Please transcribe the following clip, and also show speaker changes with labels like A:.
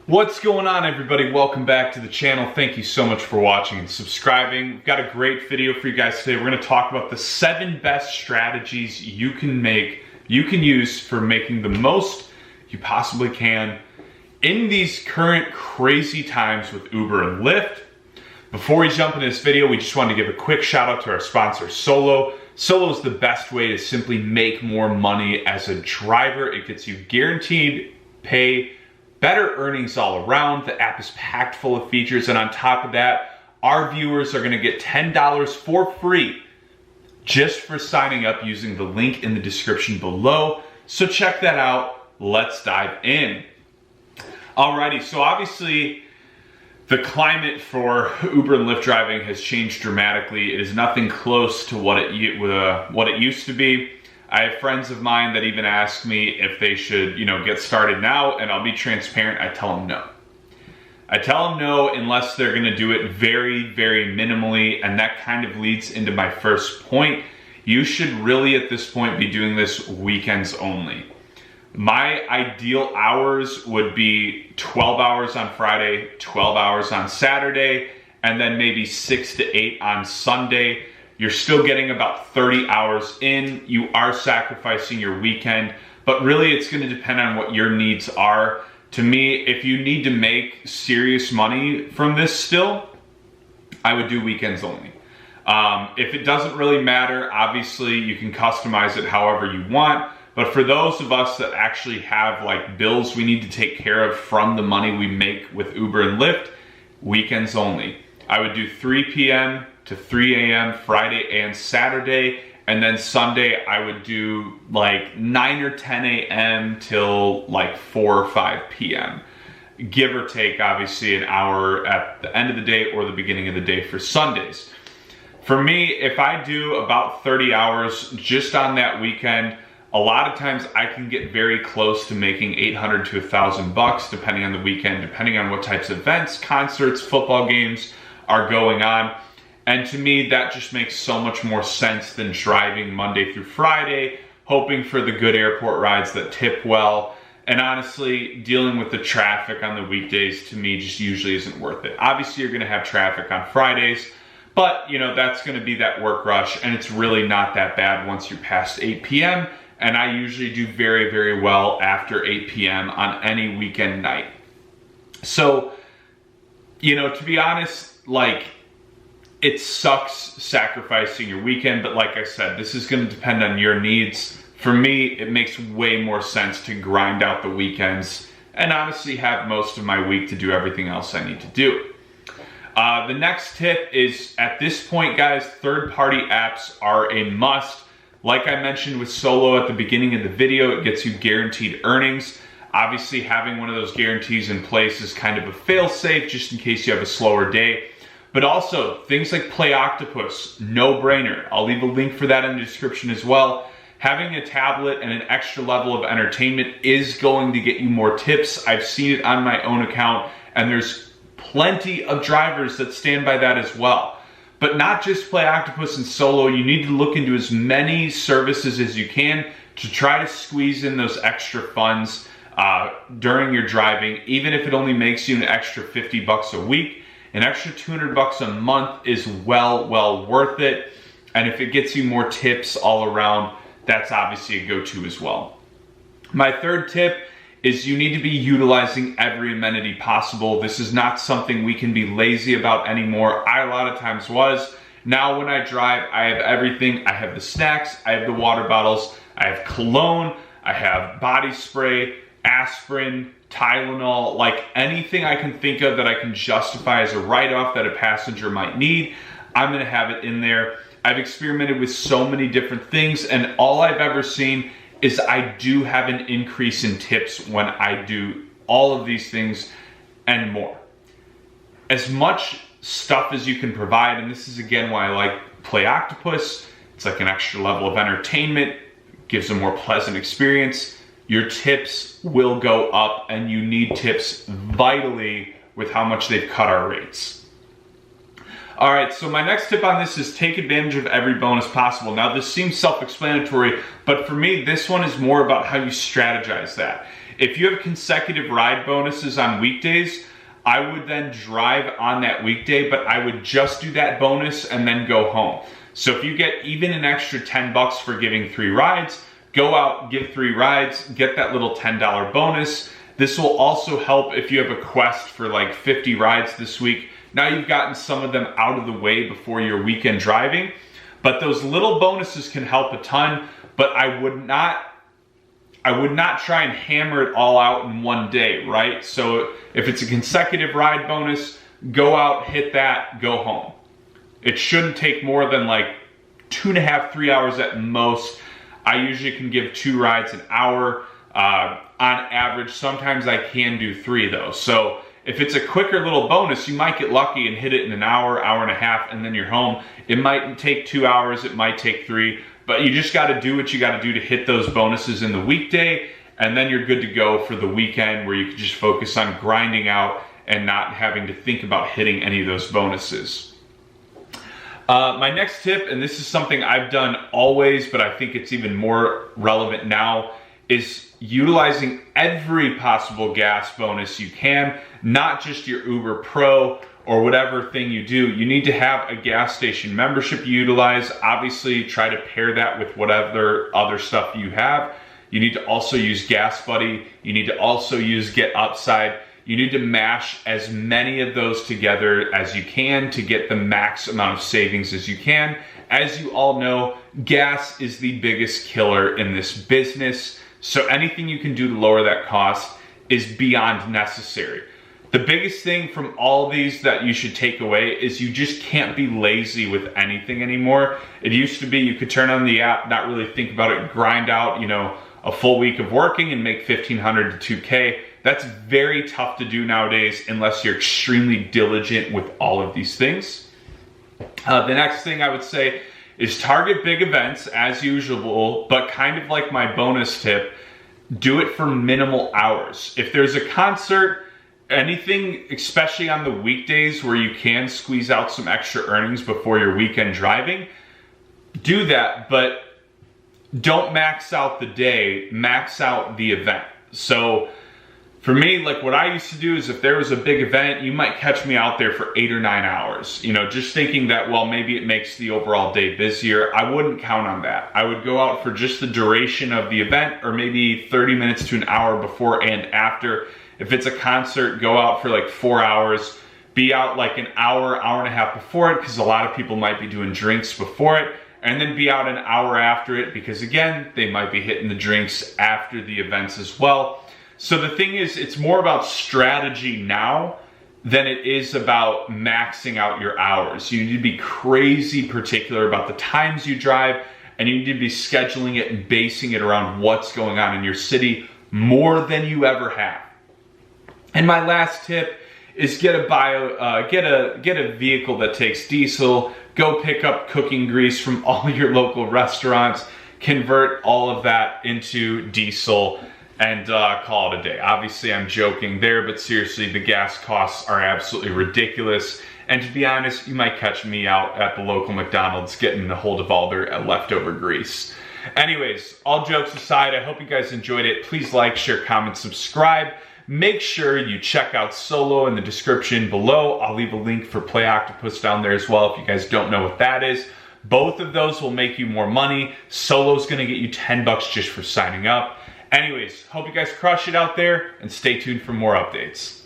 A: What's going on, everybody? Welcome back to the channel. Thank you so much for watching and subscribing. We've got a great video for you guys today. We're going to talk about the 7 best strategies you can use for making the most you possibly can in these current crazy times with Uber and Lyft. Before we jump into this video, we just wanted to give a quick shout out to our sponsor, Solo. Solo is the best way to simply make more money as a driver. It gets you guaranteed pay, better earnings all around. The app is packed full of features, and on top of that, our viewers are gonna get $10 for free just for signing up using the link in the description below. So check that out. Let's dive in. Alrighty, so obviously the climate for Uber and Lyft driving has changed dramatically. It is nothing close to what it used to be. I have friends of mine that even ask me if they should, get started now, and I'll be transparent, I tell them no. I tell them no unless they're gonna do it very, very minimally, and that kind of leads into my first point. You should really, at this point, be doing this weekends only. My ideal hours would be 12 hours on Friday, 12 hours on Saturday, and then maybe 6 to 8 on Sunday. You're still getting about 30 hours in. You are sacrificing your weekend, but really it's gonna depend on what your needs are. To me, if you need to make serious money from this still, I would do weekends only. If it doesn't really matter, obviously you can customize it however you want, but for those of us that actually have bills we need to take care of from the money we make with Uber and Lyft, weekends only. I would do 3 p.m. to 3 a.m. Friday and Saturday, and then Sunday I would do 9 or 10 a.m. till 4 or 5 p.m. Give or take, obviously, an hour at the end of the day or the beginning of the day for Sundays. For me, if I do about 30 hours just on that weekend, a lot of times I can get very close to making $800 to $1,000 depending on the weekend, depending on what types of events, concerts, football games are going on. And to me, that just makes so much more sense than driving Monday through Friday, hoping for the good airport rides that tip well. And honestly, dealing with the traffic on the weekdays to me just usually isn't worth it. Obviously, you're gonna have traffic on Fridays, but that's gonna be that work rush, and it's really not that bad once you're past 8 p.m. And I usually do very, very well after 8 p.m. on any weekend night. So, to be honest, it sucks sacrificing your weekend, but like I said, this is gonna depend on your needs. For me, it makes way more sense to grind out the weekends and honestly have most of my week to do everything else I need to do. The next tip is, at this point, guys, third-party apps are a must. Like I mentioned with Solo at the beginning of the video, it gets you guaranteed earnings. Obviously, having one of those guarantees in place is kind of a fail-safe just in case you have a slower day. But also, things like Play Octopus, no-brainer. I'll leave a link for that in the description as well. Having a tablet and an extra level of entertainment is going to get you more tips. I've seen it on my own account, and there's plenty of drivers that stand by that as well. But not just Play Octopus and Solo, you need to look into as many services as you can to try to squeeze in those extra funds during your driving. Even if it only makes you an extra $50 a week, an extra $200 a month is well worth it. And if it gets you more tips all around, that's obviously a go-to as well. My third tip is you need to be utilizing every amenity possible. This is not something we can be lazy about anymore. I a lot of times was. Now when I drive, I have everything. I have the snacks, I have the water bottles, I have cologne, I have body spray, aspirin, Tylenol, anything I can think of that I can justify as a write-off that a passenger might need, I'm gonna have it in there. I've experimented with so many different things, and all I've ever seen is I do have an increase in tips when I do all of these things and more. As much stuff as you can provide, and this is again why I like Play Octopus, it's like an extra level of entertainment, gives a more pleasant experience. Your tips will go up, and you need tips vitally with how much they've cut our rates. All right, so my next tip on this is take advantage of every bonus possible. Now, this seems self-explanatory, but for me, this one is more about how you strategize that. If you have consecutive ride bonuses on weekdays, I would then drive on that weekday, but I would just do that bonus and then go home. So if you get even an extra 10 bucks for giving 3 rides, go out, give 3 rides, get that little $10 bonus. This will also help if you have a quest for like 50 rides this week. Now you've gotten some of them out of the way before your weekend driving, but those little bonuses can help a ton, but I would not try and hammer it all out in one day, right? So if it's a consecutive ride bonus, go out, hit that, go home. It shouldn't take more than like 2.5, 3 hours at most. I usually can give 2 rides an hour on average. Sometimes I can do 3 though. So if it's a quicker little bonus, you might get lucky and hit it in an hour, hour and a half, and then you're home. It might take 2 hours, it might take 3, but you just gotta do what you gotta do to hit those bonuses in the weekday, and then you're good to go for the weekend where you can just focus on grinding out and not having to think about hitting any of those bonuses. My next tip, and this is something I've done always, but I think it's even more relevant now, is utilizing every possible gas bonus you can, not just your Uber Pro or whatever thing you do. You need to have a gas station membership you utilize. Obviously, try to pair that with whatever other stuff you have. You need to also use Gas Buddy. You need to also use Get Upside. You need to mash as many of those together as you can to get the max amount of savings as you can. As you all know, gas is the biggest killer in this business. So anything you can do to lower that cost is beyond necessary. The biggest thing from all these that you should take away is you just can't be lazy with anything anymore. It used to be you could turn on the app, not really think about it, grind out, a full week of working and make $1,500 to $2,000. That's very tough to do nowadays unless you're extremely diligent with all of these things. The next thing I would say is target big events as usual, but kind of like my bonus tip, do it for minimal hours. If there's a concert, anything, especially on the weekdays where you can squeeze out some extra earnings before your weekend driving, do that, but don't max out the day, max out the event. So for me, like what I used to do is if there was a big event, you might catch me out there for 8 or 9 hours, just thinking that, well, maybe it makes the overall day busier. I wouldn't count on that. I would go out for just the duration of the event, or maybe 30 minutes to an hour before and after. If it's a concert, go out for like 4 hours, be out like an hour, hour and a half before it, because a lot of people might be doing drinks before it, and then be out an hour after it, because again, they might be hitting the drinks after the events as well. So the thing is, it's more about strategy now than it is about maxing out your hours. You need to be crazy particular about the times you drive, and you need to be scheduling it and basing it around what's going on in your city more than you ever have. And my last tip is get a vehicle that takes diesel. Go pick up cooking grease from all your local restaurants, convert all of that into diesel, and call it a day. Obviously, I'm joking there, but seriously, the gas costs are absolutely ridiculous. And to be honest, you might catch me out at the local McDonald's getting a hold of all their leftover grease. Anyways, all jokes aside, I hope you guys enjoyed it. Please like, share, comment, subscribe. Make sure you check out Solo in the description below. I'll leave a link for Play Octopus down there as well if you guys don't know what that is. Both of those will make you more money. Solo's gonna get you 10 bucks just for signing up. Anyways, hope you guys crush it out there and stay tuned for more updates.